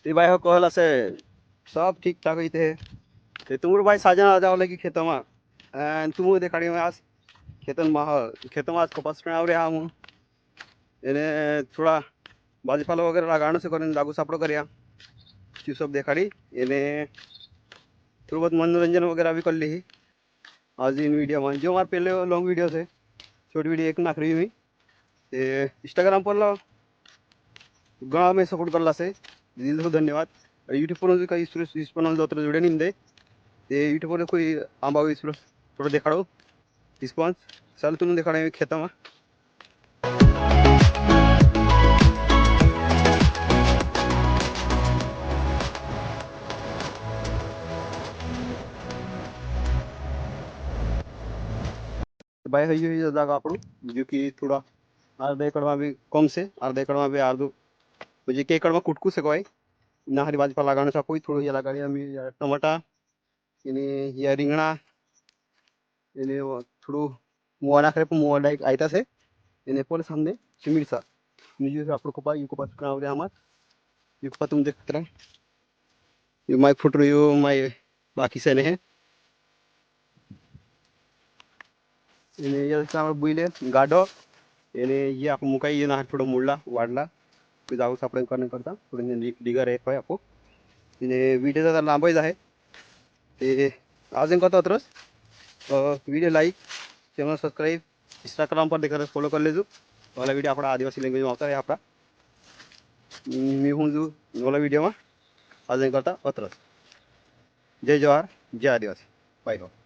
ते भाई हो कहला से सब ठीक ठाक ही थे। ते तुम भाई साजन आ जाओ लगी खेतों में एंड तुम देखाड़ी में आज खेतों में आज कपास में आवरे हम એને થોડા ભાજીપાલો વગેરે લાગાણો છે કરીને લાગુ સાપડો કર્યા ચીજ सब દેખાડી એને થોડું बहुत मनोरंजन वगैरह भी कर ली आज इन वीडियो में जो हमारे पहले लॉन्ग वीडियो थे छोटी वीडियो एक नाख रही हुई इंस्टाग्राम पर घना में सपोर्ट करला से दिल से धन्यवाद। यूट्यूब पर कई रिस्पॉन्स जो जुड़े नहीं दे यूट्यूब पर कोई आंबा थोड़ा देखाड़ो रिस्पॉन्स चल तुम देखाड़े खेतों में भाई है ये जागा આપણું जो कि थोड़ा अर्धा एकड़ में भी कम से अर्धा एकड़ में भी अर्धो म्हणजे एक एकड़ में कुटकू से कोई ना हरी भाजपा लगाने सा कोई थोड़ा ये लगाड़ी आम्ही टमाटा એને या રીંગણા એને થોડું મુવા નાખે પણ મુવા ડાયરેક્ટ આયતા છે એને પર સામને મિરસા બીજું આપણું કપા યુ કપા કાવરે આમાં યુ કપા तुम देख रहे यू माय फुट यू माय बाकी से ने એને યાર बुईले गाडो એને ये आपण मुकाई ये ना थोडं मुडला वाढला की जाऊ सापडे करणे करता थोडं डिगर आहे काय आपण એને वीडियो जरा लांबायच आहे ते आज करता अत्रस video like channel subscribe Instagram पर देखकर फॉलो कर लेजो वाला वीडियो अपना आदिवासी लैंग्वेज में आता है अपना मी हूँ जो वाला वीडियो में आज करता अत्रस जय जवाहर जय आदिवासी बाय।